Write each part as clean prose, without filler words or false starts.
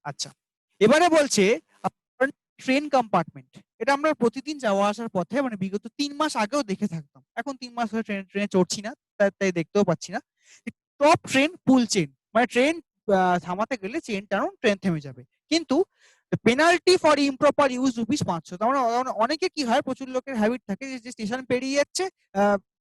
আচ্ছা, এবারে বলছে ট্রেন কম্পার্টমেন্ট। এটা আমরা প্রতিদিন যাওয়া আসার পথে মানে বিগত 3 মাস আগেও দেখে থাকতাম, এখন 3 মাস ধরে ট্রেনে চড়ছি না, তাই দেখতেও পাচ্ছি না। টপ ট্রেন পুল চেন, মানে ট্রেন থামাতে গেলে চেন টানুন, ট্রেন থেমে যাবে। কিন্তু পেনাল্টি ফর ইমপ্রপার ইউজ ₹500। তার মানে অনেকে কি হয়, প্রচুর লোকের হ্যাবিট থাকে যে স্টেশন পেরিয়ে যাচ্ছে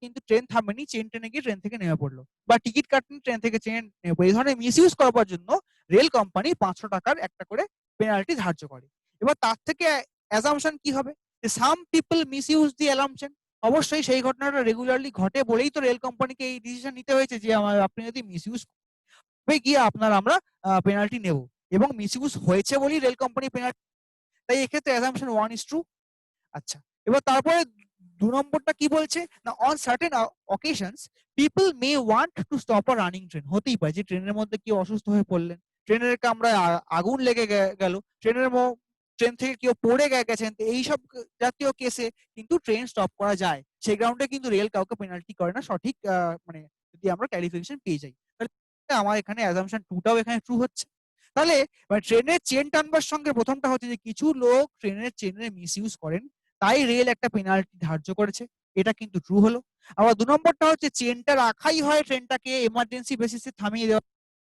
কিন্তু ট্রেন থামেনি, চেন টেনে গিয়ে ট্রেন থেকে নেমে পড়লো, বা টিকিট কাটেনি, ট্রেন থেকে চেন নেমে পড়লো। এই ধরনের মিসইউজ করবার জন্য রেল কোম্পানি ₹500 একটা করে পেনাল্টি ধার্য করে। এবার তার থেকে অ্যাজাম্পশন কি হবে, যে সাম পিপল মিসইউজ দি অ্যালাম্পশন। অবশ্যই সেই ঘটনাটা রেগুলারলি ঘটে বলেই তো রেল কোম্পানিকে এই ডিসিশন নিতে হয়েছে যে আপনি যদি মিসইউজ গিয়ে আমরা পেনাল্টি নেব, এবং মিসইউজ হয়েছে বলেই রেল কোম্পানি পেনাল্টি। তাই এক্ষেত্রে অ্যাজাম্পশন 1:2। আচ্ছা, এবার তারপরে 2 নম্বরটা কি বলছে না, on certain occasions people May want to stop a running train. হতেই পারে যে ট্রেনের মধ্যে কেউ অসুস্থ হয়ে পড়লেন, ট্রেনের কামরায় আগুন লেগে গেল, ট্রেন থেকে কেউ পড়ে গেছেন, তো এইসব জাতীয় কেসে কিন্তু ট্রেন স্টপ করা যায়। সেই গ্রাউন্ডে কিন্তু রেল কাউকে পেনাল্টি করে না, সঠিক মানে যদি আমরা ক্লারিফিকেশন পেয়ে যাই, তাহলে আমার এখানে অ্যাজাম্পশন 2টাও এখানে ট্রু হচ্ছে। তাহলে ট্রেনের চেন টানবার সঙ্গে প্রথমটা হচ্ছে যে কিছু লোক ট্রেনের চেনের মিসইউজ করেন, তাই রেল একটা পেনাল্টি ধার্য করেছে, এটা কিন্তু ট্রু হলো। আবার 2 নম্বরটা হচ্ছে চেনটা রাখাই হয় ট্রেনটাকে এমার্জেন্সি বেসিসে থামিয়ে দেওয়া,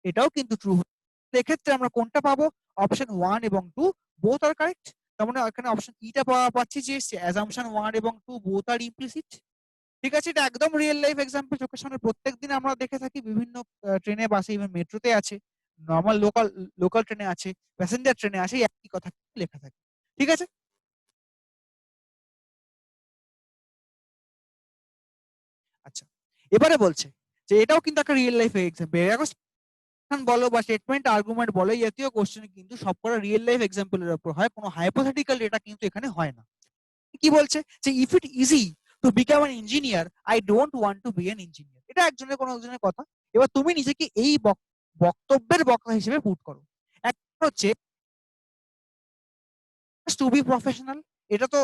এটাও কিন্তু ট্রু। এক্ষেত্রে আমরা কোনটা পাবো, অপশন 1 এবং 2 বোথ আর কারেক্ট। তার মানে এখানে অপশন ইটা পাচ্ছি যে অ্যাজাম্পশন 1 এবং 2 বোথ আর ইমপ্লিসিট। ঠিক আছে, এটা একদম রিয়েল লাইফ এক্সাম্পল, চোখের সামনে প্রত্যেকদিন আমরা দেখে থাকি, বিভিন্ন ট্রেনে, বাসে, ইভেন মেট্রোতে আছে, নর্মাল লোকাল লোকাল ট্রেনে আছে, প্যাসেঞ্জার ট্রেনে আছে, একই কথা লেখা থাকে। ঠিক আছে, আচ্ছা, এবারে বলছে যে এটাও কিন্তু একটা রিয়েল লাইফ এক্সাম্পল বলো বা স্টেটমেন্ট আর্গুমেন্ট বলো, এই জাতীয় কোশ্চেন কিন্তু সবকটা রিয়েল লাইফ এক্সাম্পলের উপর হয়, কোনো হাইপোথেটিক্যাল ডেটা কিন্তু এখানে হয় না। কি বলছে যে if it easy to become an engineer I don't want to be an engineer. এটা একজনের কোনো একজনের কথা। এবার তুমি নিজেকে এই বক্তব্যের বক্তা হিসেবে পুট করো। একটা হচ্ছে টু বি প্রফেশনাল। এটা তো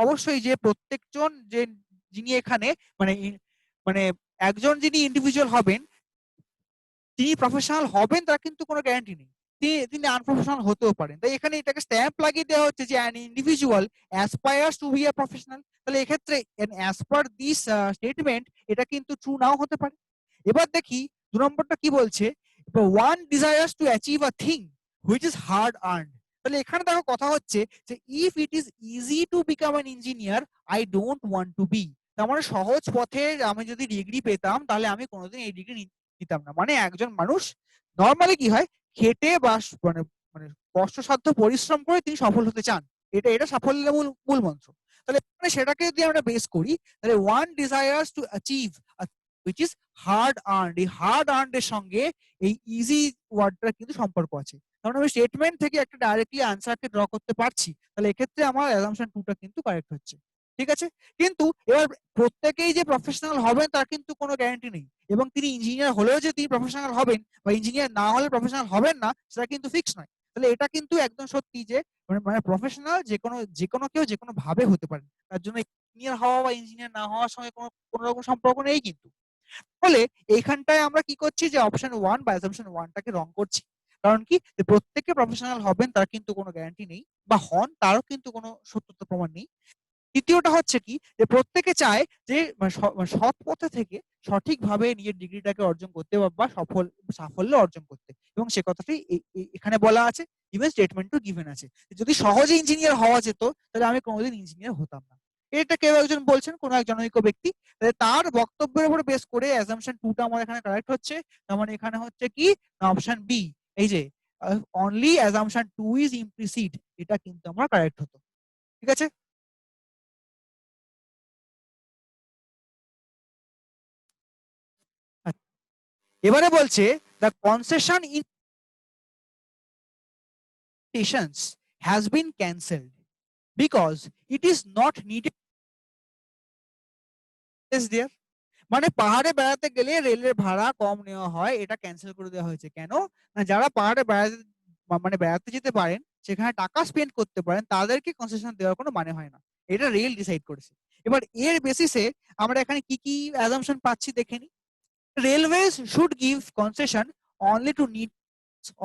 অবশ্যই যে প্রত্যেকজন যে যিনি এখানে মানে মানে একজন যিনি ইন্ডিভিজুয়াল হবেন, তিনি প্রফেশনাল হবেন তার কিন্তু কোনো গ্যারান্টি নেই, তিনি আনপ্রফেশনাল হতেও পারেন। তাই এখানে এটাকে স্ট্যাম্প লাগিয়ে দেওয়া হচ্ছে যে an individual aspires to be a professional. তাহলে এক্ষেত্রে অ্যাজ পার দিস স্টেটমেন্ট এটা কিন্তু ট্রু নাও হতে পারে। এবার দেখি 2 নম্বরটা কি বলছে, one desires to achieve a thing which is hard earned. তাহলে এখানে দেখো কথা হচ্ছে যে if it is easy to become an engineer I don't want to be. তার মানে সহজ পথে আমি যদি ডিগ্রি পেতাম তাহলে আমি কোনোদিন এই ডিগ্রি নিতাম না। মানে একজন মানুষ নর্মালি কি হয়, খেটে বা মানে মানে কষ্টসাধ্য পরিশ্রম করে তিনি সফল হতে চান, এটা সাফল্যের মূল মূল মন্ত্র। তাহলে মানে সেটাকে যদি আমরা বেস করি, তাহলে one desires to achieve which is hard earned, এই হার্ড আর্নড এর সঙ্গে এই ইজি ওয়ার্ডটার কিন্তু সম্পর্ক আছে। কারণ আমি স্টেটমেন্ট থেকে একটা ডাইরেক্টলি আনসারকে ড্র করতে পারছি, তাহলে এক্ষেত্রে আমার অ্যাজাম্পশন 2টা কিন্তু কারেক্ট হচ্ছে। ঠিক আছে, কিন্তু এবার প্রত্যেকেই যে প্রফেশনাল হবেন তার কিন্তু কোনো গ্যারান্টি নেই, এবং তিনি ইঞ্জিনিয়ার হলেও যে তিনি প্রফেশনাল হবেন বা ইঞ্জিনিয়ার না হলে প্রফেশনাল হবেন না সেটা কিন্তু ফিক্স নয়। তাহলে এটা কিন্তু একদম সত্যি যে মানে প্রফেশনাল যে কোনো কেউ যে কোনো ভাবে হতে পারে, তার জন্য ইঞ্জিনিয়ার হওয়া বা ইঞ্জিনিয়ার না হওয়ার সঙ্গে কোনো রকম সম্পর্ক নেই কিন্তু। ফলে এইখানটায় আমরা কি করছি, যে অপশন 1 বা অ্যাসাম্পশন 1টাকে রং করছি। কারণ কি, যে প্রত্যেকে প্রফেশনাল হবেন তার কিন্তু কোনো গ্যারান্টি নেই, বা হন তারও কিন্তু কোনো সত্যতা প্রমাণ নেই। দ্বিতীয়টা হচ্ছে কি, যে প্রত্যেকে চায় যে সৎ পথে থেকে সঠিকভাবে নিজের ডিগ্রিটাকে অর্জন করতে বা সাফল্য অর্জন করতে, এবং সে কথাটি এখানে বলা আছে, ইভেন স্টেটমেন্টও গিভেন আছে। যদি সহজে ইঞ্জিনিয়ার হওয়া যেত তাহলে আমি কোনোদিন ইঞ্জিনিয়ার হতাম না। এটা কেউ একজন বলছেন, কোনো এক জনৈক ব্যক্তি, তার বক্তব্যের উপর বেস করে অ্যাসাম্পশন 2টা আমার এখানে কারেক্ট হচ্ছে। তার মানে এখানে হচ্ছে কি, অপশন বি, এই যে অনলি অ্যাসাম্পশন 2 ইজ ইমপ্লিসিট, এটা কিন্তু আমার কারেক্ট হতো। ঠিক আছে, এবারে বলছে the concession in stations has been cancelled because it is not needed there. মানে পাহাড়ে বেড়াতে গেলে রেলের ভাড়া কম নেওয়া হয়, এটা ক্যান্সেল করে দেওয়া হয়েছে। কেন না, যারা পাহাড়ে বেড়াতে মানে বেড়াতে যেতে পারেন, সেখানে টাকা স্পেন্ড করতে পারেন, তাদেরকে কনসেশন দেওয়ার কোনো মানে হয় না, এটা রেল ডিসাইড করেছে। এবার এর বেসিসে আমরা এখানে কি কি অ্যাজাম্পশন পাচ্ছি দেখে নি। Railways should give concession only two need,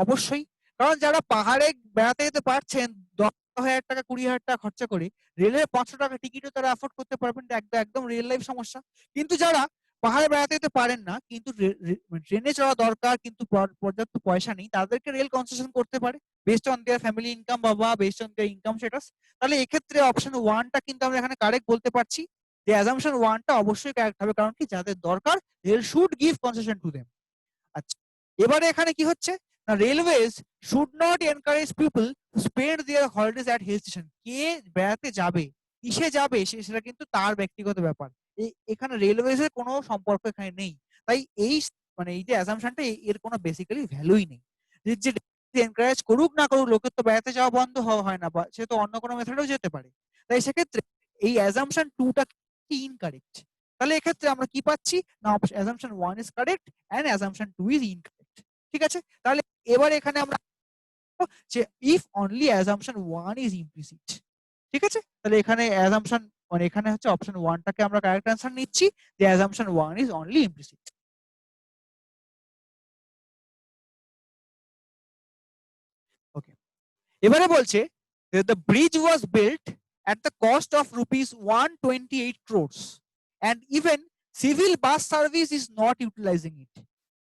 অবশ্যই কারণ যারা পাহাড়ে বেড়াতে যেতে পারছেন 10,000 টাকা 20,000 টাকা খরচা করে, রেলের 500 টাকা টিকিটও তারা অ্যাফোর্ড করতে পারবেন, একদম একদম রিয়েল লাইফ সমস্যা। কিন্তু যারা পাহাড়ে বেড়াতে যেতে পারেন না, কিন্তু ট্রেনে চড়া দরকার, কিন্তু পর্যাপ্ত পয়সা নেই, তাদেরকে রেল কনসেশন করতে পারে based on their family income বা based on their income status. তাহলে এক্ষেত্রে অপশন 1টা কিন্তু আমরা এখানে কারেক্ট বলতে পারছি, যে অ্যাজাম্পশন 1টা অবশ্যই কারেক্ট হবে, কারণ কি যাদের দরকার rail should give concession to them. আচ্ছা, এবারে এখানে কি হচ্ছে না, railways should not encourage people to spend their holidays at hill station. কে বেড়াতে যাবে, কিসে যাবে, সেটা কিন্তু তার ব্যক্তিগত ব্যাপার। এখানে রেলওয়েজ এর কোনো সম্পর্ক এখানে নেই। তাই এই মানে এই যে অ্যাসাম্পশনটা, এর কোনো বেসিক্যালি ভ্যালুই নেই। যে এনকারেজ করুক না করুক, লোকের তো বেড়াতে যাওয়া বন্ধ হয় না, বা সে তো অন্য কোনো মেথডেও যেতে পারে। তাই সেক্ষেত্রে এই অ্যাসাম্পশন 2টা ইনকারেক্ট। তাহলে এক্ষেত্রে আমরা কি পাচ্ছি না, assumption 1 is correct and assumption 2 is incorrect. ঠিক আছে, তাহলে এবার এখানে আমরা যে if only assumption 1 is implicit. ঠিক আছে, তাহলে এখানে অ্যাসাম্পশন মানে এখানে হচ্ছে অপশন 1টাকে আমরা কারেক্ট অ্যান্সার নিচ্ছি, যে অ্যাসাম্পশন 1 ইজ অনলি ইমপ্লিসিট। ওকে, এবারে বলছে the bridge was built at the cost of rupees 128 crores and even civil bus service is not utilizing it.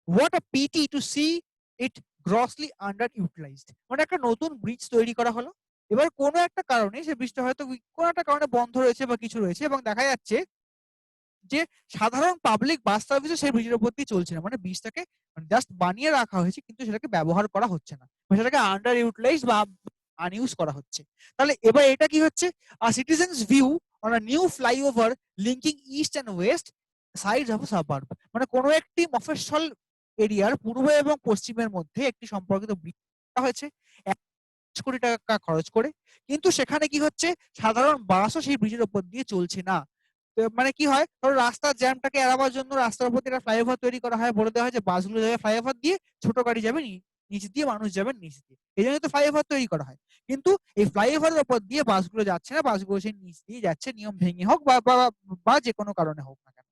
What a pity to see it grossly underutilized. মানে একটা নতুন bridge তৈরি করা হলো, এবার কোনো একটা কারণে সে ব্রিজটা হয়তো কোনো একটা কারণে বন্ধ রয়েছে বা কিছু রয়েছে, এবং দেখা যাচ্ছে যে সাধারণ পাবলিক বাস সার্ভিসও সেই ব্রিজের উপর দিয়ে চলছে না। মানে ব্রিজটাকে জাস্ট বানিয়ে রাখা হয়েছে, কিন্তু সেটাকে ব্যবহার করা হচ্ছে না, সেটাকে আন্ডার ইউটিলাইজ বা আনইউজ করা হচ্ছে। তাহলে এবার এটা কি হচ্ছে, citizens view on a new flyover linking east and west sides of suburb. মানে কোনো একটি মফস্বল এরিয়ার পূর্ব এবং পশ্চিমের মধ্যে একটি সম্পর্কিত ব্রিজ করা হয়েছে 1 কোটি টাকা খরচ করে, কিন্তু সেখানে কি হচ্ছে, সাধারণ বাসও সেই ব্রিজের উপর দিয়ে চলছে না। মানে কি হয়, ধরো রাস্তার জ্যামটাকে এড়াবার জন্য রাস্তার উপর একটা ফ্লাইওভার তৈরি করা হয়, বলে দেওয়া হয় যে বাসগুলো যাবে ফ্লাইওভার দিয়ে, ছোট গাড়ি যাবে নিচ দিয়ে, মানুষ যাবেন নিচ দিয়ে, এই জন্য তো ফ্লাইওভার তৈরি করা হয়। কিন্তু এই ফ্লাইওভারের উপর দিয়ে বাসগুলো যাচ্ছে না, বাসগুলো সেই নিচ দিয়ে যাচ্ছে, নিয়ম ভেঙে হোক বা যে কোনো কারণে হোক না কেন।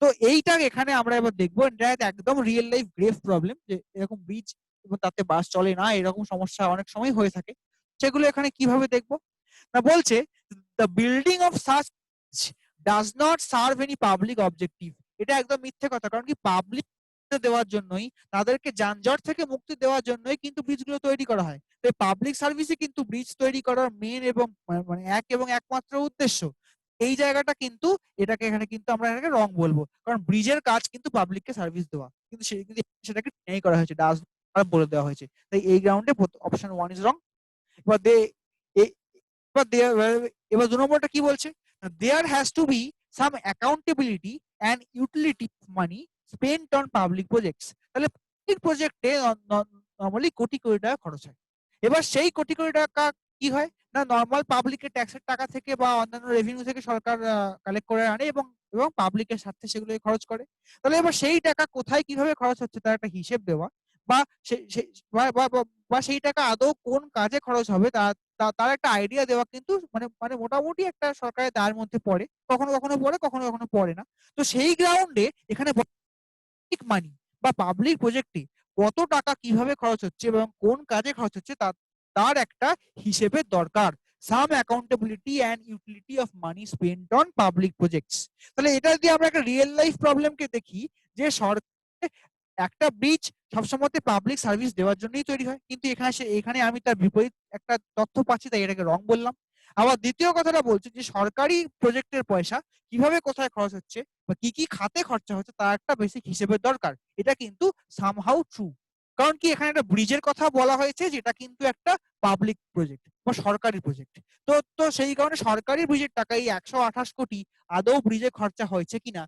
তো এইটা এখানে আমরা এবার দেখবো, এটা একদম রিয়েল লাইফ গ্রেভ প্রবলেম, যে এরকম ব্রিজ এবং তাতে বাস চলে না, এরকম সমস্যা অনেক সময় হয়ে থাকে। সেগুলো এখানে কিভাবে দেখবো না, বলছে the building of such does not serve any public objective. এটা একদম মিথ্যে কথা, কারণ কি পাবলিক দেওয়ার জন্যই, তাদেরকে যানজট থেকে মুক্তি দেওয়ার জন্যই কিন্তু ব্রিজগুলো তৈরি করা হয়। তো পাবলিক সার্ভিসে কিন্তু ব্রিজ তৈরি করার মেন এবং মানে একমাত্র উদ্দেশ্য। এই জায়গাটা কিন্তু এটাকে এখানে কিন্তু আমরা এটাকে রং বলবো, কারণ ব্রিজের কাজ কিন্তু পাবলিককে সার্ভিস দেওয়া, কিন্তু সেটাকে নেই করা হয়েছে, ডাজ বলে দেওয়া হয়েছে। তাই এই গ্রাউন্ডে অপশন 1 ইজ রং। এবার দে এবার এবার 2 নম্বরটা কি বলছে, there has to be some accountability and utility money spent on public projects. তাহলে পাবলিক প্রজেক্টে নরমালি কোটি কোটি টাকা খরচ হয়। এবার সেই কোটি কোটি টাকা কি হয় না, নর্মাল পাবলিকের ট্যাক্সের টাকা থেকে বা অন্যান্য রেভিনিউ থেকে সরকার কালেক্ট করে আনে এবং এবং পাবলিকের স্বার্থে সেগুলো খরচ করে। তাহলে এবার সেই টাকা কোথায় কিভাবে খরচ হচ্ছে তার একটা হিসেব দেওয়া, বা বা সেই টাকা আদৌ কোন কাজে খরচ হবে তার একটা আইডিয়া দেওয়া কিন্তু মানে মানে মোটামুটি একটা সরকারের দায়ের মধ্যে পড়ে, কখনো কখনো পড়ে, কখনো কখনো পড়ে না। তো সেই গ্রাউন্ডে এখানে পাবলিক মানি বা পাবলিক প্রজেক্টে কত টাকা কিভাবে খরচ হচ্ছে এবং কোন কাজে খরচ হচ্ছে তার একটা হিসেবের দরকার। Some accountability and utility of money spent on public projects. তাহলে এটা দিয়ে আমরা একটা রিয়েল লাইফ প্রবলেমকে দেখি, যে সরকার একটা ব্রিজ সবসময় পাবলিক সার্ভিস দেওয়ার জন্যই তৈরি হয়, কিন্তু এখানে আমি তার বিপরীত একটা তথ্য পাচ্ছি, তাই এটাকে রং বললাম। আবার দ্বিতীয় কথাটা বলছে যে সরকারি প্রজেক্টের পয়সা কিভাবে কোথায় খরচ হচ্ছে বা কি কি খাতে খরচা হচ্ছে তার একটা বেসিক হিসেবের দরকার। এটা কিন্তু সামহাউ ট্রু, কারণ কি এখানে একটা ব্রিজের কথা বলা হয়েছে, যেটা কিন্তু একটা পাবলিক প্রজেক্ট বা সরকারি প্রজেক্ট। তো তো সেই কারণে সরকারি ব্রিজের টাকা এই 128 কোটি আদৌ ব্রিজে খরচা হয়েছে কিনা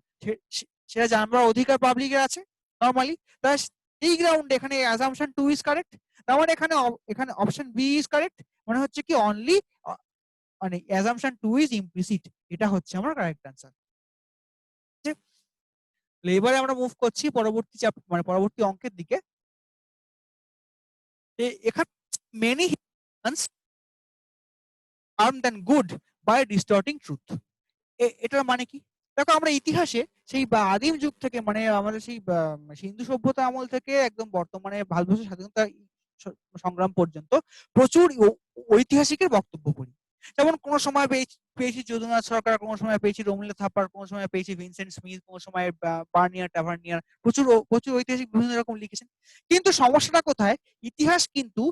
সেটা জানবার অধিকার পাবলিকের আছে নরমালি। তাই এই গ্রাউন্ডে এখানে অ্যাসাম্পশন 2 ইজ কারেক্ট। তার মানে এখানে এখানে অপশন বি ইজ কারেক্ট, মানে হচ্ছে কি অনলি মানে অ্যাসাম্পশন 2 ইজ ইমপ্লিসিট, এটা হচ্ছে আমার কারেক্ট অ্যান্সার। এবারে আমরা মুভ করছি পরবর্তী মানে পরবর্তী অঙ্কের দিকে। এখানে many humans harm than good by distorting truth. এটার মানে কি? দেখো আমরা ইতিহাসে সেই আদিম যুগ থেকে, মানে আমাদের সেই সিন্ধু সভ্যতা আমল থেকে একদম বর্তমানে ভারতবর্ষের স্বাধীনতা সংগ্রাম পর্যন্ত প্রচুর ঐতিহাসিকের বক্তব্য পড়ি। যেমন কোন সময় পেয়েছি যদুনাথ সরকার, কোন সময় পেয়েছি রমিলা থাপার, কোন সময় পেয়েছি ভিনসেন্ট স্মিথ, কোন সময় বার্নিয়ার টাভার্নিয়ার, প্রচুর ঐতিহাসিক বিভিন্ন রকম লিখেছেন। কিন্তু সমস্যাটা কোথায়, ইতিহাস কিন্তু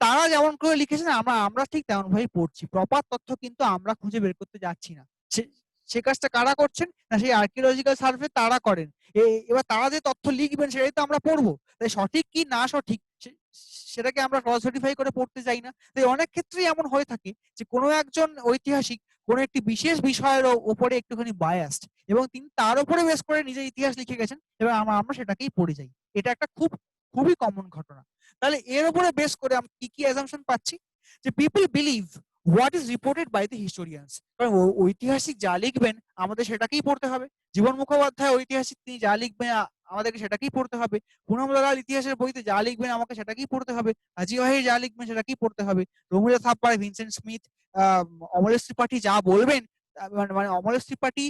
তারা যেমন করে লিখেছেন আমরা ঠিক তেমন ভাবে পড়ছি, প্রপার তথ্য কিন্তু আমরা খুঁজে বের করতে যাচ্ছি না। সে কাজটা কারা করছেন না, সেই আর্কিওলজিক্যাল সার্ভে তারা করেন। এবার তারা যে তথ্য লিখবেন সেটাই তো আমরা পড়বো, তাই সঠিক কি না সঠিক সেটাকে আমরা ক্রস ভেরিফাই করে পড়তে যাই না। তাই অনেক ক্ষেত্রেই এমন হয়ে থাকে যে কোনো একজন ঐতিহাসিক কোনো একটি বিশেষ বিষয়ের উপরে একটুখানি বায়াসড এবং তিনি তার উপরে বেস করে নিজের ইতিহাস লিখে গেছেন এবং আমরা সেটাকেই পড়ে যাই। এটা একটা খুবই কমন ঘটনা। তাহলে এর উপরে বেস করে আমরা কি অ্যাজাম্পশন পাচ্ছি, যে people believe what is reported by the historians. কারণ ঐতিহাসিক যা লিখবেন আমাদের সেটাকেই পড়তে হবে। জীবন মুখোপাধ্যায় ঐতিহাসিক, তিনি যা লিখবেন আমাদেরকে সেটাকেই পড়তে হবে। পুনম দালাল ইতিহাসের বইতে যা লিখবেন আমাকে সেটাকেই পড়তে হবে। হাজি ওয়াহিদ যা লিখবেন সেটাকেই পড়তে হবে। রমিলা থাপ্পা, ভিনসেন্ট স্মিথ, অমলেশ ত্রিপাঠী যা বলবেন, মানে অমলেশ ত্রিপাঠী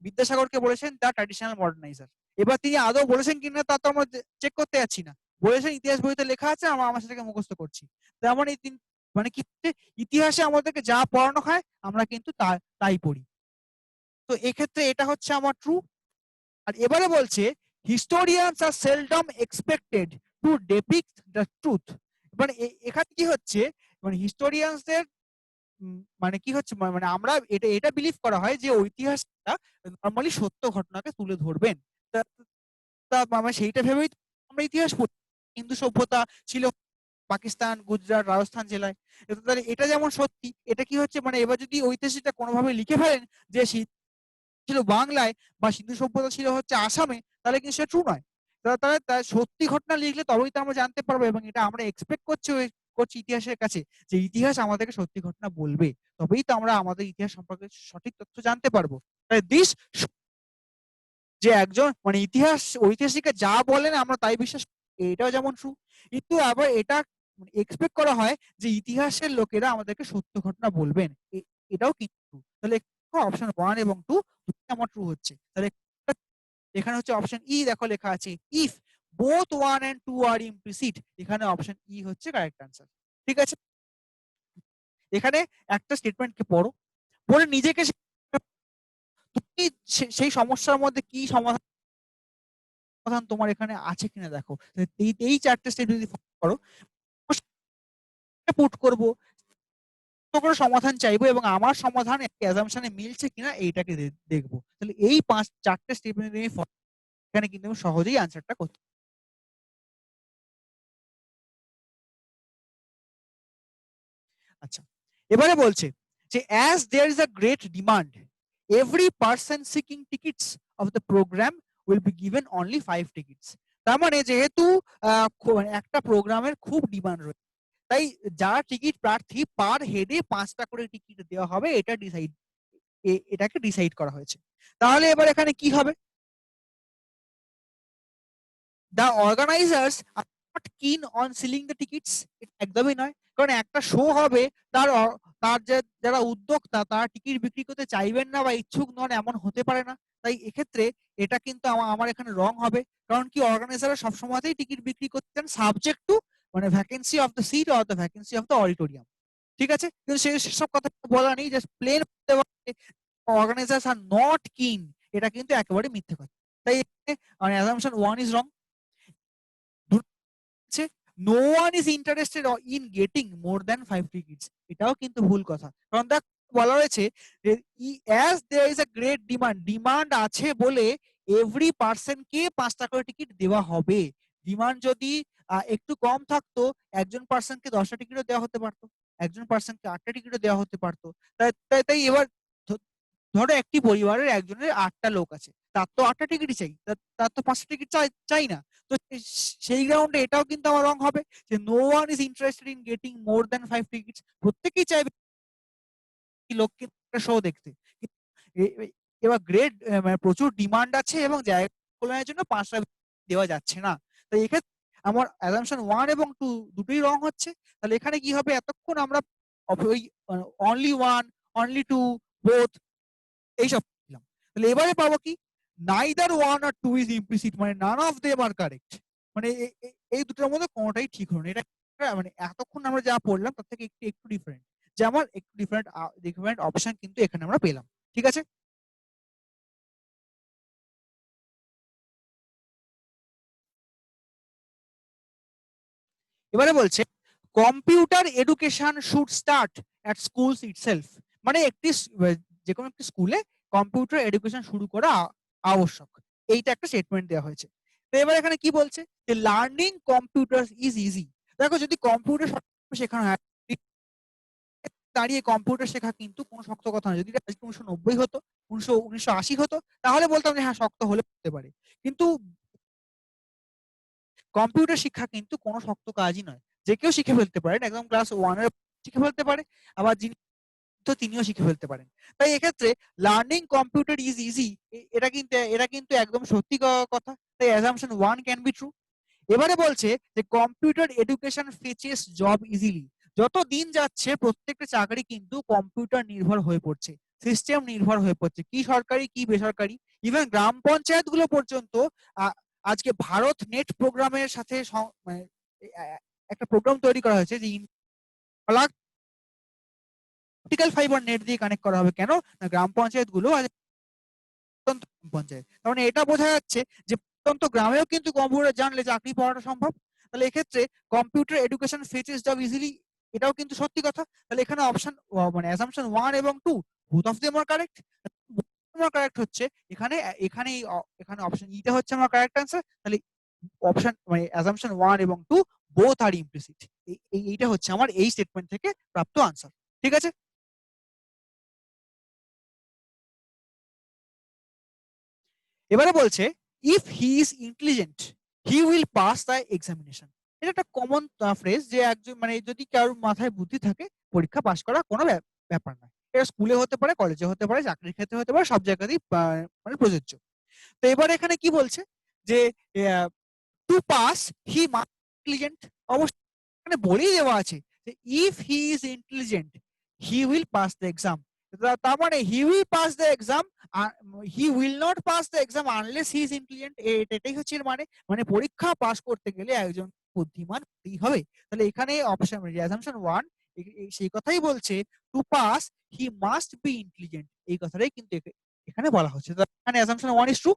বিদ্যাসাগরকে বলেছেন দ্য ট্র্যাডিশনাল মডার্নাইজার। এবার তিনি আদৌ বলেছেন কিনা তা তো আমরা চেক করতে যাচ্ছি না, বলেছেন ইতিহাস বইতে লেখা আছে, আমরা সেটাকে মুখস্থ করছি। তেমন মানে কি ইতিহাসে আমাদেরকে যা পড়ানো হয় আমরা কিন্তু তাই পড়ি। তো এক্ষেত্রে এটা হচ্ছে আমার ট্রু। আর এবারে বলছে historians are seldom expected to depict the truth. মানে এখানে কি হচ্ছে, মানে হিস্টোরিয়ানসদের মানে কি হচ্ছে, মানে আমরা এটা বিলিভ করা হয় যে ঐতিহাসিকরা নরমালি সত্য ঘটনাকে তুলে ধরবেন। আমরা সেইটা ভেবেই আমরা ইতিহাস পড়ি। হিন্দু সভ্যতা ছিল পাকিস্তান, গুজরাট, রাজস্থান জেলায়। তাহলে এটা যেমন সত্যি, এটা কি হচ্ছে, মানে এবার যদি ঐতিহাসিকটা কোনোভাবে লিখে ফেলেন যে ছিল বাংলায় বা সিন্ধু সভ্যতা ছিল হচ্ছে আসামে, তাহলে কিন্তু সেটা ট্রু নয়। তাহলে সত্যি ঘটনা লিখলে তবেই তো আমরা জানতে পারবো, এবং এটা আমরা এক্সপেক্ট করছি ইতিহাসের কাছে যে ইতিহাস আমাদেরকে সত্যি ঘটনা বলবে, তবেই তো আমরা আমাদের ইতিহাস সম্পর্কে সঠিক তথ্য জানতে পারবো। তাই যে একজন মানে ঐতিহাসিকরা যা বলেন আমরা তাই বিশ্বাস, এটাও যেমন ট্রু, কিন্তু আবার এটা এক্সপেক্ট করা হয় যে ইতিহাসের লোকেরা আমাদেরকে সত্য ঘটনা বলবেন, এটাও কিন্তু। তাহলে অপশন 1 এবং 2 আমার ট্রু হচ্ছে। তাহলে এখানে হচ্ছে অপশন ই, দেখো লেখা আছে if both 1 and 2 are implicit, এখানে অপশন ই হচ্ছে কারেক্ট আনসার। ঠিক আছে, এখানে একটা স্টেটমেন্টকে পড়ো, পড়ে নিজেকে তুমি সেই সমস্যার মধ্যে কি সমাধান তোমার এখানে আছে কিনা দেখো। এই চারটে স্টেপ যদি ফলো করো, পুট করবো, করে সমাধান চাইবো এবং আমার সমাধান অ্যাজাম্পশনে মিলছে কিনা এইটাকে দেখবো। তাহলে এই 4টে স্টেপ এখানে কিন্তু সহজেই আনসারটা করতে। আচ্ছা, এবারে বলছে যে as there is a great demand, every person seeking tickets of the program will be given only 5 tickets. তার মানে যেহেতু একটা প্রোগ্রামের খুব ডিমান্ড রয়েছে, তাই যারা টিকিট প্রার্থী পার হেডে 5টা করে টিকিট দেওয়া হবে, এটাকে ডিসাইড করা হয়েছে। তাহলে এবার এখানে কি হবে, the organizers are not keen on selling the tickets, একদমই নয়। কারণ একটা শো হবে, তার যারা উদ্যোক্তা তারা টিকিট বিক্রি করতে চাইবেন না বা ইচ্ছুক নন, এমন হতে পারে না। তাই এক্ষেত্রে এটা কিন্তু আমার এখানে রং হবে। কারণ কি, অর্গানাইজাররা সবসময়তেই টিকিট বিক্রি করতে চান সাবজেক্ট টু মানে vacancy of the seat or the vacancy of the auditorium. ঠিক আছে, কিন্তু সেসব কথা বলা নেই, just plain organisers are not keen, এটা কিন্তু একেবারে মিথ্যে কথা। তাই মানে assumption 1 is wrong. No one is interested in getting more than 5 tickets, এটাও কিন্তু ভুল কথা। কারণ দেখ বলা হয়েছে যে as there is a great demand আছে বলে এভরি পার্সনকে 5টা করে টিকিট দেওয়া হবে। ডিমান্ড যদি একটু কম থাকতো, একজন পার্সনকে 10টা টিকিটও দেওয়া হতে পারতো, একজন পার্সনকে 8টা টিকিটও দেওয়া হতে পারতো। তাই এবার ধরো একটি পরিবারের একজনের 8টা লোক আছে, তার তো 8টা টিকিটই চাই, তার তো 5টা টিকিট চাই না। তো সেই গ্রাউন্ডে এটাও কিন্তু আমার রং হবে যে no one is interested in getting more than 5 tickets. প্রত্যেকেই চাইবে লোককে শো দেখতে। এবার গ্রেট মানে প্রচুর ডিমান্ড আছে এবং জায়গা পূরণের জন্য 5টা দেওয়া যাচ্ছে না। তো এক্ষেত্রে আমার অ্যাজাম্পশন 1 এবং 2 দুটোই রং হচ্ছে। তাহলে এখানে কি হবে, এতক্ষণ আমরা ওই অনলি 1, অনলি 2, বোথ এইসব দিলাম। তাহলে এবারে পাবো কি, নাইদার 1 আর 2 ইজ ইমপ্লিসিট, মানে none of them are correct. মানে এই দুটোর মধ্যে কোনোটাই ঠিক হলো না, এটা মানে এতক্ষণ আমরা যা পড়লাম তার থেকে একটু একটু ডিফারেন্ট, যেমন একটু ডিফারেন্ট ডিফারেন্ট অপশন কিন্তু এখানে আমরা পেলাম। ঠিক আছে, এবারে বলছে computer education should start at schools itself. মানে যে কোনো একটি স্কুলে কম্পিউটার এডুকেশন শুরু করা আবশ্যক, এইটা একটা স্টেটমেন্ট দেওয়া হয়েছে। তো এবার এখানে কি বলছে যে লার্নিং কম্পিউটার ইজ ইজি। দেখো যদি কম্পিউটার শেখানো হয়, দাঁড়িয়ে কম্পিউটার শেখা কিন্তু কোনো শক্ত কথা নয়। যদি আজকে 1990 হতো, 1980 হতো, তাহলে বলতাম যে হ্যাঁ শক্ত হলে হতে পারে। কিন্তু কম্পিউটার শিক্ষা কিন্তু কোনো শক্ত কাজই নয়, যে কেউ শিখে ফেলতে পারেন, একদম ক্লাস 1 এর শিখে ফেলতে পারে, আবার যিনি তো তিনিও শিখে ফেলতে পারেন। তাই এক্ষেত্রে লার্নিং কম্পিউটার ইজ ইজি, এটা কিন্তু একদম সত্যি কথা। তাই অ্যাজাম্পশন 1 ক্যান বি ট্রু। এবারে বলছে যে কম্পিউটার এডুকেশন ফিচেস জব ইজিলি। যত দিন যাচ্ছে প্রত্যেকটা চাকরি কিন্তু কম্পিউটার নির্ভর হয়ে পড়ছে, সিস্টেম নির্ভর হয়ে পড়ছে, কি সরকারি কি বেসরকারি, ইভেন গ্রাম পঞ্চায়েত গুলো পর্যন্ত আজকে ভারত নেট প্রোগ্রামের সাথে মানে একটা প্রোগ্রাম তৈরি করা হয়েছে যে অপটিক্যাল ফাইবার নেট দিয়ে কানেক্ট করা হবে। কেন না গ্রাম পঞ্চায়েত গুলো পঞ্চায়েত, তার মানে এটা বোঝা যাচ্ছে যে প্রত্যন্ত গ্রামেও কিন্তু কম্পিউটার জানলে চাকরি পাওয়াটা সম্ভব। তাহলে এক্ষেত্রে কম্পিউটার এডুকেশন ফিচেস জব ইজিলি, এটাও কিন্তু সত্যি কথা। তাহলে এখানে অপশন মানে অ্যাসাম্পশন 1 এবং 2 both of them are correct। আমার কারেক্ট হচ্ছে এখানে, এখানে অপশন ইটা হচ্ছে আমার কারেক্ট অ্যান্সার। তাহলে অপশন মানে অ্যাসাম্পশন 1 এবং 2 বোথ আর ইমপ্লিসিট। এইটা হচ্ছে আমার এই স্টেটমেন্ট থেকে প্রাপ্ত আনসার। ঠিক আছে, এবারে বলছে if he is intelligent he will pass the examination. এটা একটা কমন ফ্রেজ যে একজন মানে যদি কারোর মাথায় বুদ্ধি থাকে পরীক্ষা পাস করা কোনো ব্যাপার না। এটা স্কুলে হতে পারে, কলেজে হতে পারে, চাকরির ক্ষেত্রে হতে পারে, সব জায়গাতেই মানে প্রযোজ্য। তো এবার এখানে কি বলছে যে to pass he must intelligent. অবশ্যই এখানে বলেই দেওয়া আছে যে if he is intelligent he will pass the exam. তার মানে he will pass the exam, he will not pass the exam unless he is intelligent. এটাই হচ্ছে এর মানে। মানে পরীক্ষা পাস করতে গেলে একজন বুদ্ধিমান হতেই হবে। তাহলে এখানে অপশন অ্যাসাম্পশন 1 সেই কথাই বলছে, to pass he must be intelligent, এই কথাটাই কিন্তু এখানে বলা হচ্ছে। এখানে অ্যাসাম্পশন 1 ইজ ট্রু।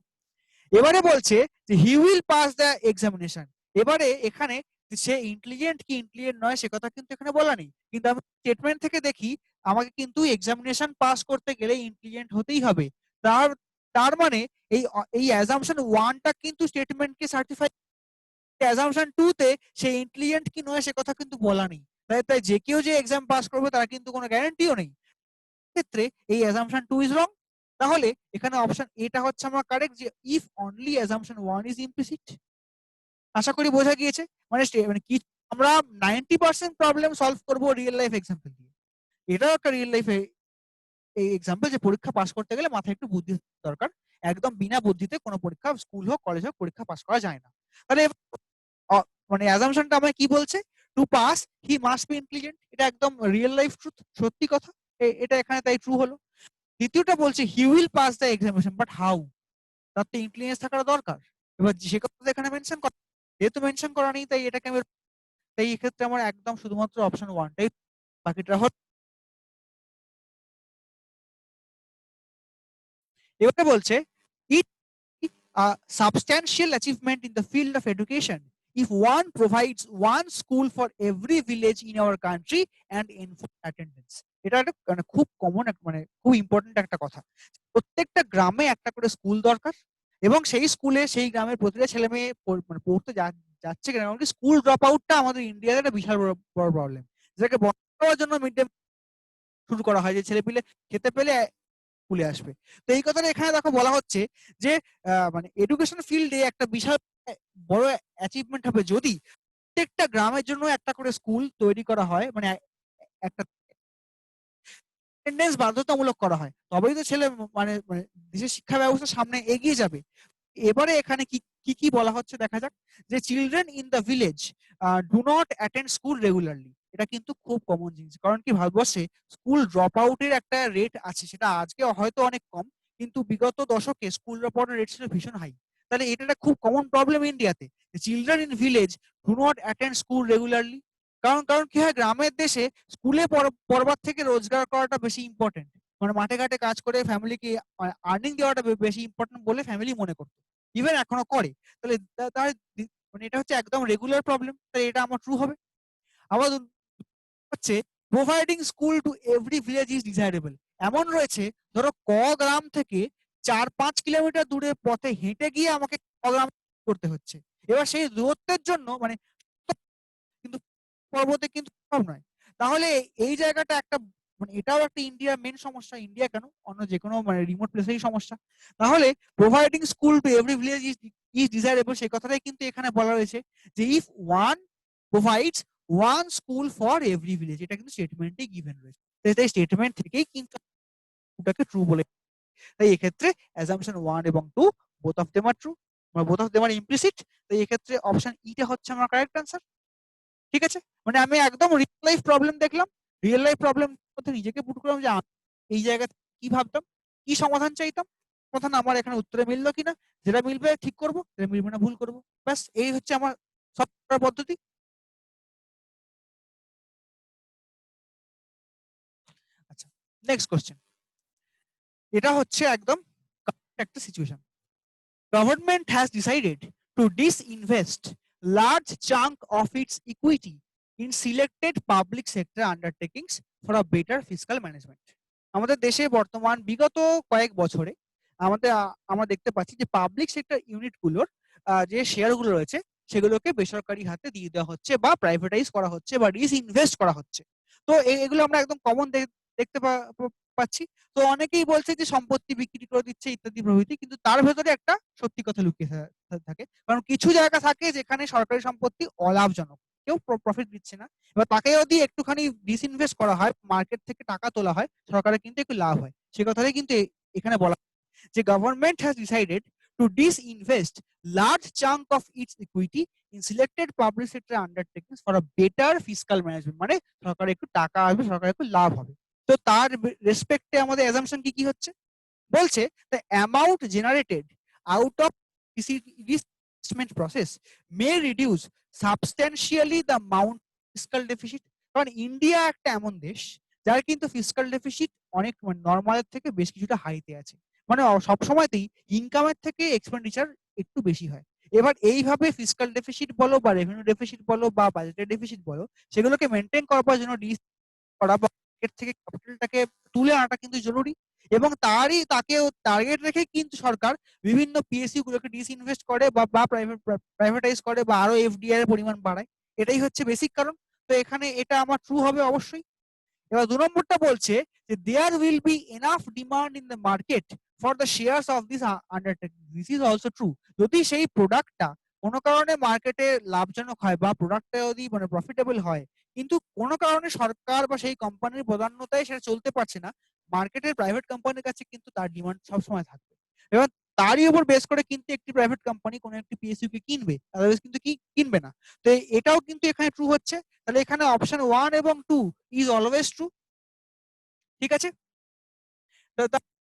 এবারে বলছে যে হি উইল পাস দ্য এক্সামিনেশন। এবারে এখানে সে ইন্টেলিজেন্ট কি ইন্টেলিজেন্ট নয় সে কথা কিন্তু এখানে বলা নেই, কিন্তু আমি স্টেটমেন্ট থেকে দেখি আমাকে কিন্তু এক্সামিনেশন পাস করতে গেলে ইন্টেলিজেন্ট হতেই হবে। তার তার মানে এই অ্যাজাম্পশন 1 টা কিন্তু স্টেটমেন্টকে সার্টিফাই, অ্যাজাম্পশন 2 তে সে ইন্টেলিজেন্ট কি নয় সে কথা কিন্তু বলা নেই। তাই তাই যে কেউ যে এক্সাম পাস করবে তার কিন্তু কোনো গ্যারান্টিও নেই। ক্ষেত্রে এই অ্যাসাম্পশন 2 ইজ রং। তাহলে এখানে অপশন এটা হচ্ছে আমার কারেক্ট যে if only assumption 1 is implicit. আশা করি বোঝা গিয়েছে। মানে মানে কি আমরা 90% প্রবলেম সলভ করব রিয়েল লাইফ এক্সাম্পল দিয়ে। এটাও একটা রিয়েল লাইফ এই এক্সাম্পল যে পরীক্ষা পাস করতে গেলে মাথায় একটু বুদ্ধি দরকার। একদম বিনা বুদ্ধিতে কোনো পরীক্ষা স্কুল হোক কলেজ হোক পরীক্ষা পাস করা যায় না। তাহলে মানে অ্যাজাম্পশনটা আমায় কি বলছে, to pass he must be intelligent, এটা একদম রিয়েল লাইফ ট্রুথ, সত্যি কথা। এটা এখানে তাই ট্রু হলো। দ্বিতীয়টা বলছে হি will pass the examination but how, তার তো ইন্টেলিজেন্স থাকার দরকার। এবার সে কথা এখানে মেনশন করা, যেহেতু মেনশন করা নেই তাই এটাকে আমি, তাই এই ক্ষেত্রে আমার একদম শুধুমাত্র অপশন 1 টাই, বাকিটা হল। এবারে বলছে ইট a substantial achievement in the field of education if one provides one school for every village in our country and enforce attendance। এটা একটা মানে খুব কমন মানে খুব ইম্পর্টেন্ট একটা কথা। প্রত্যেকটা গ্রামে একটা করে স্কুল দরকার এবং সেই স্কুলে সেই গ্রামের প্রতিটা ছেলে মেয়ে মানে পড়তে যাচ্ছে কিনা, এমনকি স্কুল ড্রপ আউটটা আমাদের ইন্ডিয়াতে একটা বিশাল বড় প্রবলেম, যেটাকে বন্ধ করার জন্য মিড ডে শুরু করা হয় যে ছেলে পেলে খেতে পেলে স্কুলে আসবে। তো এই কথাটা এখানে দেখো বলা হচ্ছে যে মানে এডুকেশন ফিল্ডে একটা বিশাল বড় অ্যাচিভমেন্ট হবে যদি প্রত্যেকটা গ্রামের জন্য একটা করে স্কুল তৈরি করা হয়, মানে একটা অ্যাটেন্ডেন্স বাধ্যতামূলক করা হয়, তবেই তো ছেলে মানে মানে দেশের শিক্ষা ব্যবস্থা সামনে এগিয়ে যাবে। এবারে এখানে কি কি কি বলা হচ্ছে দেখা যাক, যে children in the village do not attend school regularly. এটা কিন্তু খুব কমন জিনিস, কারণ কি ভারতবর্ষে স্কুল ড্রপ আউটের একটা রেট আছে, সেটা আজকে হয়তো অনেক কম, কিন্তু বিগত দশকে স্কুল ড্রপ আউটের রেট ছিল ভীষণ হাই। তাহলে এটা একটা খুব কমন প্রবলেম ইন্ডিয়াতে, children in village do not attend school regularly. কারণ কারণ কি হয়, গ্রামের দেশে স্কুলে পড়বার থেকে রোজগার করাটা বেশি ইম্পর্টেন্ট, মানে মাঠে ঘাটে কাজ করে ফ্যামিলিকে আর্নিং দেওয়াটা বেশি ইম্পর্টেন্ট বলে ফ্যামিলি মনে করতো, ইভেন এখনো করে। তাহলে তার মানে এটা হচ্ছে একদম রেগুলার প্রবলেম, তাই এটা আমার ট্রু হবে। আবার হচ্ছে providing school to every village is desirable. এমন রয়েছে, ধরো গ্রাম থেকে 4-5 কিলোমিটার দূরে পথে হেঁটে গিয়ে আমাকে গ্রাম করতে হচ্ছে। এবার সেই দূরত্বের জন্য মানে কিন্তু পর্বতে কিন্তু সম্ভব নয়। তাহলে এই জায়গাটা একটা মানে এটাও একটা ইন্ডিয়ার মেন সমস্যা, ইন্ডিয়া কেন অন্য যে কোনো মানে রিমোট প্লেসেরই সমস্যা। তাহলে providing school to every village is desirable, সেই কথাটাই কিন্তু এখানে বলা রয়েছে যে if one provides one school for every village, এটা কিন্তু স্টেটমেন্টে গিভেন রয়েছে। তাই স্টেটমেন্ট থেকেই কিন্তু ওটাকে ট্রু বলে। তাই এক্ষেত্রে অ্যাজাম্পশন 1 এবং 2 both of them are true, both of them are implicit. তাই এক্ষেত্রে অপশন ইটা হচ্ছে আমার কারেক্ট আনসার। ঠিক আছে, মানে আমি একদম রিয়েল লাইফ প্রবলেম দেখলাম, রিয়েল লাইফ প্রবলেম মধ্যে নিজেকে পুট করলাম যে আমি এই জায়গা কি ভাবতাম, কি সমাধান চাইতাম, সমাধান আমার এখানে উত্তরে মিললো কিনা, যেটা মিলবে ঠিক করবো, যেটা মিলবে না ভুল করবো। ব্যাস এই হচ্ছে আমার সব পদ্ধতি। আচ্ছা, নেক্সট কোশ্চেন। এটা হচ্ছে একদম একটা situation. Government has decided to disinvest large chunk of its equity in selected public sector undertakings for a better fiscal management. আমাদের দেশে বর্তমান বিগত কয়েক বছরে আমরা দেখতে পাচ্ছি যে পাবলিক সেক্টর ইউনিট গুলোর যে শেয়ার গুলো রয়েছে সেগুলোকে বেসরকারি হাতে দিয়ে দেওয়া হচ্ছে বা প্রাইভেটাইজ করা হচ্ছে বা ডিসইনভেস্ট করা হচ্ছে। তো এগুলো আমরা একদম কমন দেখতে পাচ্ছি। তো অনেকেই বলছে যে সম্পত্তি বিক্রি করে দিচ্ছে ইত্যাদি প্রভৃতি, কিন্তু তার ভেতরে একটা সত্যি কথা লুকিয়ে থাকে। কারণ কিছু জায়গা থাকে যেখানে সরকারি সম্পত্তি অলাভজনক, কেউ প্রফিট দিচ্ছে না, এবার তাকে যদি একটুখানি ডিসইনভেস্ট করা হয়, মার্কেট থেকে টাকা তোলা হয়, সরকারের কিন্তু একটু লাভ হয়। সে কথাটাই কিন্তু এখানে বলা যে government has decided to disinvest large chunk of its equity in selected public sector undertakings for a better fiscal management, মানে সরকারের একটু টাকা আসবে, সরকারের একটু লাভ হবে। তো তার রেসপেক্টে আমাদের অ্যাজাম্পশন কি কি হচ্ছে, বলছে the amount generated out of disinvestment process May reduce সাবস্ট্যান্সিয়ালি the amount fiscal deficit. কারণ ইন্ডিয়া একটা এমন দেশ যার কিন্তু ফিসকাল ডেফিসিট অনেক নর্মালের থেকে বেশ কিছুটা হাইতে আছে, মানে সব সময়তেই ইনকামের থেকে এক্সপেন্ডিচার একটু বেশি হয়। এবার এইভাবে ফিসকাল ডেফিসিট বলো বা রেভিনিউ ডেফিসিট বলো বা বাজেটের ডেফিসিট বলো, সেগুলোকে মেনটেন করার জন্য করা বা মার্কেট থেকে ক্যাপিটালটাকে তুলে আনাটা কিন্তু জরুরি। এবং তাকে টার্গেট রেখে কিন্তু সরকার বিভিন্ন পিএসইউ গুলোকে ডিসইনভেস্ট করে বা প্রাইভেটাইজ করে বা আরো এফডিআই এর পরিমাণ বাড়ায়। এটাই হচ্ছে বেসিক কারণ। তো এখানে এটা আমার ট্রু হবে অবশ্যই। এবার 2 নম্বরটা বলছে যে there will be enough demand in the market for the shares of this undertaking, this is also true. যদি সেই প্রোডাক্টটা কোনো কারণে মার্কেটে লাভজনক হয় বা প্রোডাক্টটা যদি মানে প্রফিটেবল হয়, কিন্তু কোনো কারণে সরকার বা সেই কোম্পানির প্রধান্যতায় সেটা চলতে পারছে না, মার্কেটের প্রাইভেট কোম্পানির কাছে কিন্তু তার ডিমান্ড সবসময় থাকবে। এবং তারই উপর বেস করে কিন্তু একটি প্রাইভেট কোম্পানি কোনো একটি পিএসইউ কে কিনবে, আদারওয়াইজ কিন্তু কিনবে না। তো এটাও কিন্তু এখানে ট্রু হচ্ছে। তাহলে এখানে অপশন 1 এবং 2 ইজ অলওয়েজ ট্রু। ঠিক আছে,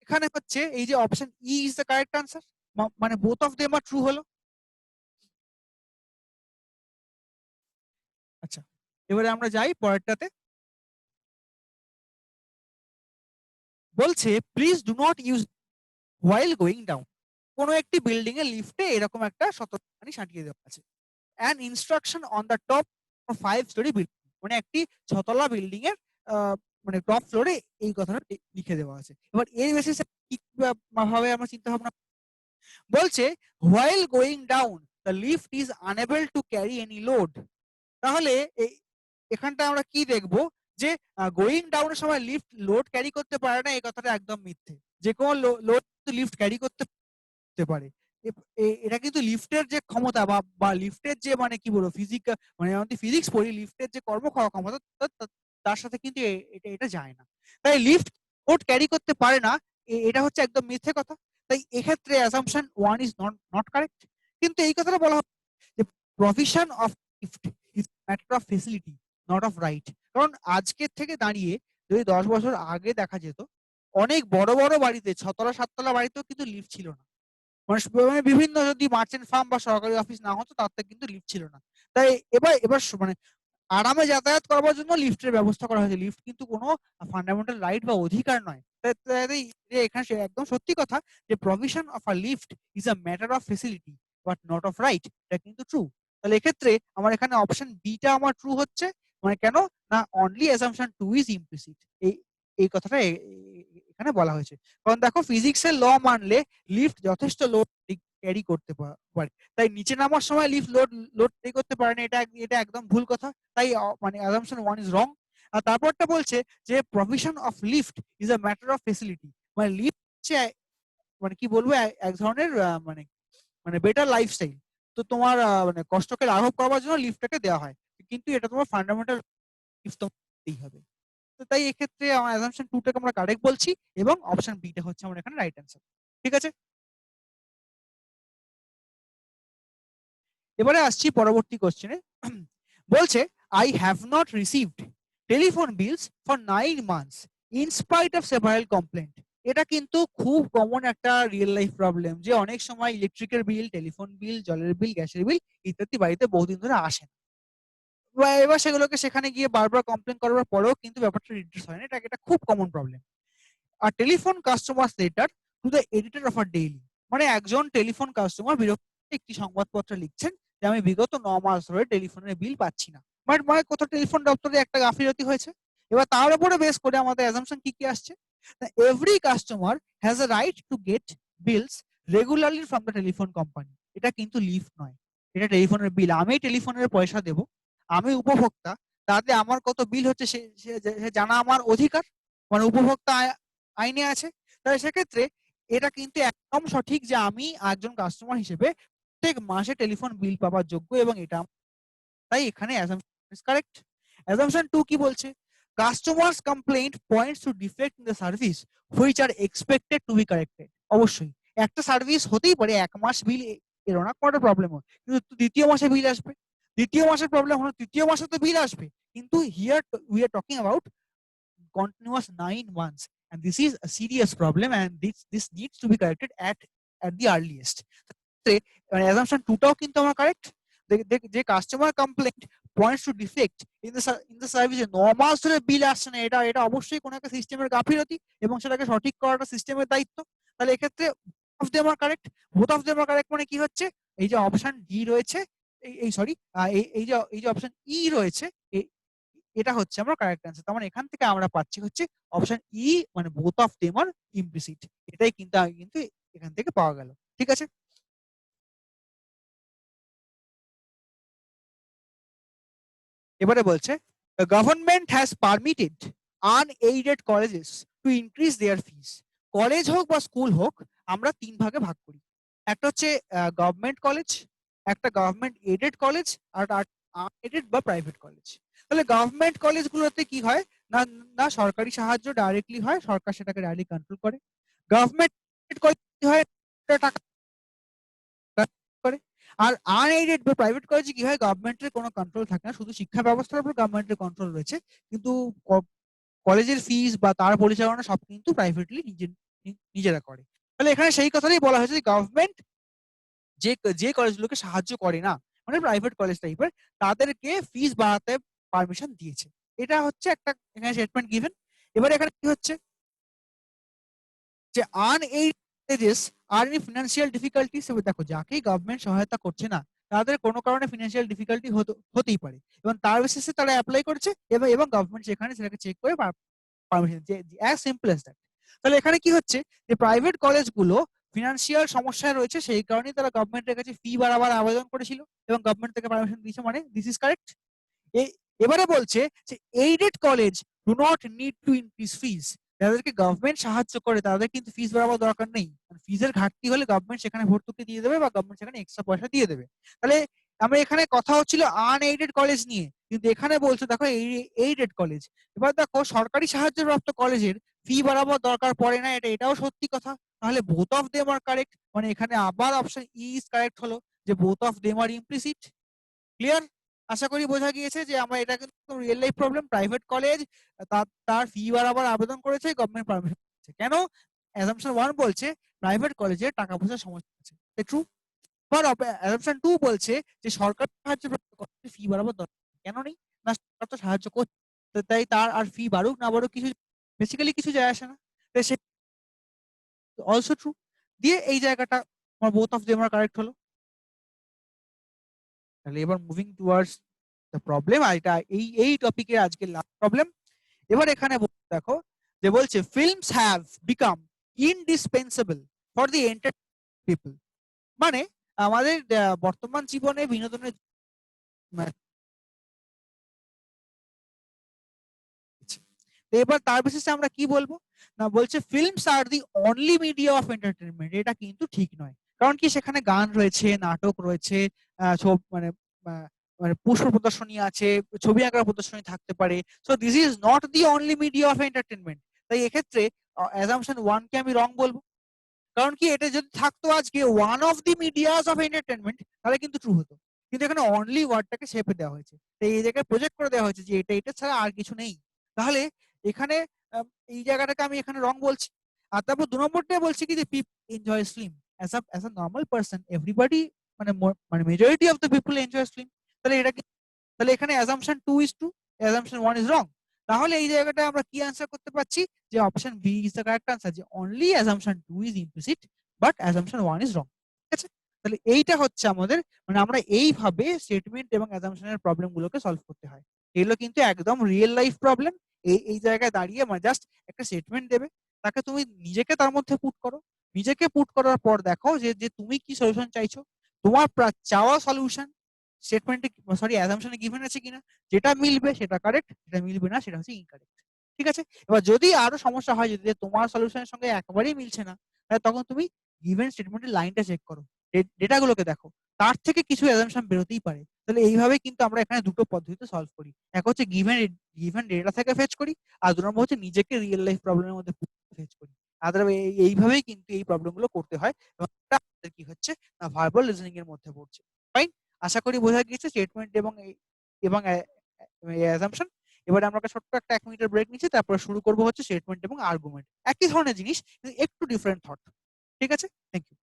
এখানে হচ্ছে এই যে option E is the correct answer, মানে both of them are true হলো। আচ্ছা, এবারে আমরা যাই পরেরটাতে। বলছে please do not use while going down. কোনো একটি বিল্ডিং এর লিফটে এরকম একটা সতর্কবাণী সাঁটিয়ে দেওয়া আছে। An instruction on the top of 5 story building, মানে একটি 6 তলা বিল্ডিং এর মানে টপ ফ্লোরে এই কথাটা লিখে দেওয়া আছে। এবার এর বেসিসে কি ভাবে আমরা চিন্তা ভাবনা, বলছে while going down the lift is unable to carry any load. তাহলে এখানটা আমরা কি দেখবো যে গোয়িং ডাউনের সময় লিফট লোড ক্যারি করতে পারে না, এই কথাটা একদম মিথ্যে। যে কোনো লোড লিফট ক্যারি করতে পারে। এটা কিন্তু লিফটের যে ক্ষমতা বা লিফটের যে মানে কি বলবো মানে আমাদের ফিজিক্স পড়ি, লিফটের যে ক্ষমতা তার সাথে কিন্তু এটা যায় না। তাই লিফট লোড ক্যারি করতে পারে না, এটা হচ্ছে একদম মিথ্যে কথা। তাই এক্ষেত্রে অ্যাসাম্পশন 1 ইজ নট কারেক্ট। কিন্তু এই কথাটা বলা হয় যে provision of lift is matter of facility not of right. কারণ আজকের থেকে দাঁড়িয়ে যদি 10 বছর আগে দেখা যেত, অনেক বড় বড় বাড়িতে 6 তলা 7 তলা বাড়িতেও কিন্তু লিফট ছিল না। মানে বিভিন্ন যদি মার্চেন্ট ফার্ম বা সরকারি অফিস না হতো তাতে কিন্তু লিফট ছিল না। তাই এবার মানে আরামে যাতায়াত করার জন্য লিফটের ব্যবস্থা করা হয়েছে। লিফট কিন্তু কোনো ফান্ডামেন্টাল রাইট বা অধিকার নয়। এখানে একদম সত্যি কথা যে provision of a lift is a matter of facility but not of right. এটা কিন্তু ট্রু। তাহলে এক্ষেত্রে আমার এখানে অপশন বিটা আমার ট্রু হচ্ছে। মানে কেন না, অনলি অ্যাসাম্পশন 2 ইজ ইমপ্লিসিট। এই কথাটা এখানে বলা হয়েছে। কারণ দেখো ফিজিক্সের ল মানলে লিফট যথেষ্ট লোড ক্যারি করতে পারে, তাই নিচে নামার সময় লিফট লোড ক্যারি করতে পারে না, এটা একদম ভুল কথা। তাই মানে অ্যাসাম্পশন 1 ইজ রং। আর তারপরটা বলছে যে provision of lift is a matter of facility. মানে লিফট হচ্ছে মানে কি বলবো এক ধরনের মানে মানে বেটার লাইফস্টাইল। তো তোমার মানে কষ্টকে লাঘব করার জন্য লিফটটাকে দেওয়া হয়, কিন্তু এটা তোমার ফান্ডামেন্টাল লিফট দিতেই হবে। তো তাই এক্ষেত্রে আমার অ্যাসাম্পশন 2 টাকে আমরা কারেক্ট বলছি এবং অপশন বি টা হচ্ছে আমার এখানে রাইট অ্যান্সার। ঠিক আছে, এবারে আসছি পরবর্তী কোশ্চেনে। বলছে I have not received telephone bills for 9 months in spite of several complaint. এটা কিন্তু খুব কমন একটা রিয়েল লাইফ প্রবলেম যে অনেক সময় ইলেকট্রিকের বিল, টেলিফোন বিল, জলের বিল, গ্যাসের বিল ইত্যাদি বাড়িতে বহুদিন ধরে আসে না। এবার সেগুলোকে সেখানে গিয়ে বারবার কমপ্লেন করার পরেও কিন্তু ব্যাপারটা রিডিউস হয় না। এটা খুব কমন প্রবলেম। আর telephone customer letter to the editor of আর ডেইলি, মানে একজন টেলিফোন কাস্টমার বিরক্ত একটি সংবাদপত্র লিখছেন যে আমি বিগত 9 মাস ধরে টেলিফোনের বিল পাচ্ছি না। মানে কোথাও টেলিফোন দপ্তরে একটা গাফিলতি হয়েছে। এবার তার উপরে বেস করে আমাদের অ্যাজাম্পশন কি কি আসছে, every customer has a right to get bills regularly from the telephone company. এটা কিন্তু লিফট নয়, এটা টেলিফোনের বিল। আমি টেলিফোনের পয়সা দেব, আমি উপভোক্তা, তাতে আমার কত বিল হচ্ছে সে জানা আমার অধিকার, মানে উপভোক্তা আইনে আছে। তাহলে সেক্ষেত্রে এটা কিন্তু একদম সঠিক যে আমি একজন কাস্টমার হিসেবে প্রত্যেক মাসে টেলিফোন বিল পাওয়ার যোগ্য, এবং এটা তাই এখানে অ্যাসাম্পশন ইজ কারেক্ট। অ্যাসাম্পশন 2 কি বলছে, customers complaint points to defect in the service which are expected to B corrected. অবশ্যই একটা সার্ভিস হতেই পারে 1 মাস বিল এলো না, কোনো প্রবলেম হয়, কিন্তু দ্বিতীয় মাসে বিল আসবে, দ্বিতীয় মাসের প্রবলেম হলো তৃতীয় মাসে তো বিল আসবে। কিন্তু here we are talking about continuous 9 months, and this is a serious problem, and this needs to be corrected at the earliest. Assumption 2 টাও কিন্তু আমার কারেক্ট। যে customer complaint points to defect in the সার্ভিসে 9 মাস ধরে বিল আসছে না, এটা অবশ্যই কোনো একটা সিস্টেমের গাফিলতি এবং সেটাকে সঠিক করাটা সিস্টেমের দায়িত্ব। তাহলে এক্ষেত্রে of them are correct. Both of them are correct মানে কি হচ্ছে, এই যে অপশন ডি রয়েছে, এই সরি এই যে অপশন ই রয়েছে, এটা হচ্ছে আমার কারেক্ট অ্যান্সার। তার মানে এখান থেকে আমরা পাচ্ছি হচ্ছে অপশন ই, মানে both of them are implicit. এটাই কিন্তু এখান থেকে পাওয়া গেল। ঠিক আছে, এবারে বলছে government has permitted unaided colleges to increase their fees. College হোক বা স্কুল হোক, আমরা 3 ভাগে ভাগ করি। একটা হচ্ছে গভর্নমেন্ট কলেজ, একটা গভর্নমেন্ট এডেড কলেজ, আর আনএডেড বা প্রাইভেট কলেজ। তাহলে গভর্নমেন্ট কলেজগুলোতে কি হয় না, না সরকারি সাহায্য ডাইরেক্টলি হয়, সরকার সেটাকে ডাইরেক্টলি কন্ট্রোল করে। গভর্নমেন্ট কলেজ কি হয়, টাকা করে। আর আনএইডেড বা প্রাইভেট কলেজে কি হয়, গভর্নমেন্টের কোনো কন্ট্রোল থাকে না, শুধু শিক্ষা ব্যবস্থার উপর গভর্নমেন্টের কন্ট্রোল রয়েছে, কিন্তু কলেজের ফিস বা তার পরিচালনা সব কিন্তু প্রাইভেটলি নিজেরা করে। তাহলে এখানে সেই কথাটাই বলা হয়েছে যে গভর্নমেন্ট যে যে কলেজগুলোকে সাহায্য করে না, মানে প্রাইভেট কলেজ টাইপের, তাদেরকে ফিস বাড়াতে পারমিশন দিয়েছে। এটা হচ্ছে একটা এখানে স্টেটমেন্ট গিভেন। এবারে এখানে কি হচ্ছে যে আনএইডেড আর ইন ফিনান্সিয়াল ডিফিকাল্টিস। দেখো যাকেই গভর্নমেন্ট সহায়তা করছে না, তাদের কোনো কারণে ফিনান্সিয়াল ডিফিকাল্টি হতেই পারে, এবং তার বেসিসে তারা অ্যাপ্লাই করেছে, এবং গভর্নমেন্ট সেখানে সেটাকে চেক করে permission, as simple as that. তাহলে এখানে কি হচ্ছে যে প্রাইভেট কলেজগুলো ফিনান্সিয়াল সমস্যায় রয়েছে, সেই কারণেই তারা গভর্নমেন্টের কাছে ফি বাড়াবার আবেদন করেছিল এবং গভর্নমেন্ট থেকে পারমিশন দিয়েছে, মানে দিস ইজ কারেক্ট। এবারে বলছে যে aided college do not need to increase fees. যাদেরকে গভর্নমেন্ট সাহায্য করে তাদের কিন্তু ফিস বাড়াবার দরকার নেই, ফিজের ঘাটতি হলে গভর্নমেন্ট সেখানে ভর্তুকি দিয়ে দেবে বা গভর্নমেন্ট সেখানে এক্সট্রা পয়সা দিয়ে দেবে। তাহলে আমরা এখানে কথা হচ্ছিল আনএইডেড কলেজ নিয়ে, কিন্তু এখানে বলছে দেখো এইডেড কলেজ। এবার দেখো সরকারি সাহায্যপ্রাপ্ত কলেজের ফি বাড়াবার দরকার পড়ে না, এটাও সত্যি কথা। তাহলে both of them are correct, মানে এখানে আবার অপশন ই ইজ কারেক্ট হলো যে both of them are implicit. Clear? আশা করি বোঝা গিয়েছে যে আমরা এটা কিন্তু real life problem. Private college তার ফি বাড়াবার আবেদন করেছে, গভর্নমেন্ট পারমিশন দিয়েছে। কেন? অ্যাসাম্পশন 1 বলছে প্রাইভেট কলেজে টাকা পয়সার সমস্যা আছে, ট্রু। আবার অ্যাসাম্পশন 2 বলছে যে সরকার সাহায্য ফি বাড়াবার দরকার কেন নেই, না তো সাহায্য করছে, তো তাই তার আর ফি বাড়ুক না বাড়ুক কিছু বেসিক্যালি কিছু যায় আসে না। তো সে অলসো ট্রু। দিয়ে এই জায়গাটা আমার both of them are correct হলো। তাহলে এবার মুভিং টুয়ার্ডস দ্য প্রবলেম, আর এটা এই টপিকে আজকে লাস্ট প্রবলেম। এবার এখানে দেখো যে বলছে films have become indispensable for the enter people. মানে আমাদের বর্তমান জীবনে বিনোদনের মানে, তো এবার তার বিশেষে আমরা কি বলবো না, বলছে films are the only media of entertainment. এটা কিন্তু ঠিক নয়। কারণ কি সেখানে গান রয়েছে, নাটক রয়েছে, মানে মানে পুষ্প প্রদর্শনী আছে, ছবি আঁকার প্রদর্শনী থাকতে পারে। So this is not the only media of entertainment. তাই এক্ষেত্রে অ্যাজাম্পশন ওয়ান কে আমি রং বলবো। কারণ কি এটা যদি থাকতো আজকে one of the medias of entertainment, তাহলে কিন্তু ট্রু হতো। কিন্তু এখানে অনলি ওয়ার্ডটাকে শেপে দেওয়া হয়েছে, তাই এই জায়গায় প্রজেক্ট করে দেওয়া হয়েছে যে এটা এটা ছাড়া আর কিছু নেই। তাহলে এখানে এই জায়গাটাকে আমি এখানে রং বলছি। আর তারপর 2 নম্বরটা বলছি কি যে people enjoy film as a normal person, everybody মানে মানে majority of the people enjoy film. তাহলে এটা কি, তাহলে এখানে assumption 2 is true, assumption 1 is wrong. তাহলে এই জায়গাটা আমরা কি আনসার করতে পারছি যে option B is the correct answer, যে only assumption 2 is implicit but assumption 1 is wrong. ঠিক আছে। তাহলে এইটা হচ্ছে আমাদের মানে আমরা এইভাবে স্টেটমেন্ট এবং অ্যাজাম্পশনের প্রবলেম গুলোকে সলভ করতে হয়। এগুলো কিন্তু একদম রিয়েল লাইফ প্রবলেম। এই জায়গায় দাঁড়িয়ে মানে জাস্ট একটা স্টেটমেন্ট দেবে, তাকে তুমি নিজেকে তার মধ্যে পুট করো, নিজেকে পুট করার পর দেখো যে যে তুমি কি সলিউশন চাইছো, তোমার চাওয়া সলিউশন স্টেটমেন্টে সরি অ্যাজাম্পশনে গিভেন আছে কিনা, যেটা মিলবে সেটা কারেক্ট, যেটা মিলবে না সেটা হচ্ছে ইনকারেক্ট। ঠিক আছে। এবার যদি আরো সমস্যা হয়, যদি তোমার সলিউশনের সঙ্গে একেবারেই মিলছে না, তাহলে তখন তুমি গিভেন স্টেটমেন্টের লাইনটা চেক করো, ডেটাগুলোকে দেখো, তার থেকে কিছু অ্যাজাম্পশন বেরোতেই পারে। তাহলে এইভাবে কিন্তু আমরা এখানে দুটো পদ্ধতিতে সলভ করি। এক হচ্ছে গিভেন গিভেন ডেটা থেকে ফেচ করি, আর 2 নম্বর হচ্ছে নিজেকে রিয়েল লাইফ প্রবলেমের মধ্যে ফেচ করি। আদার এইভাবেই কিন্তু এই প্রবলেম গুলো করতে হয়, এবং এটা আমাদের কি হচ্ছে না ভার্বাল রিজনিং এর মধ্যে পড়ছে। ফাইন। আশা করি বোঝা গিয়েছে স্টেটমেন্ট এবং অ্যাজাম্পশন। এবারে আমরা একটা ছোট্ট একটা 1 মিনিটের ব্রেক নিচ্ছি, তারপর শুরু করব হচ্ছে স্টেটমেন্ট এবং আর্গুমেন্ট। একই ধরনের জিনিস কিন্তু একটু ডিফারেন্ট থট। ঠিক আছে, থ্যাংক ইউ।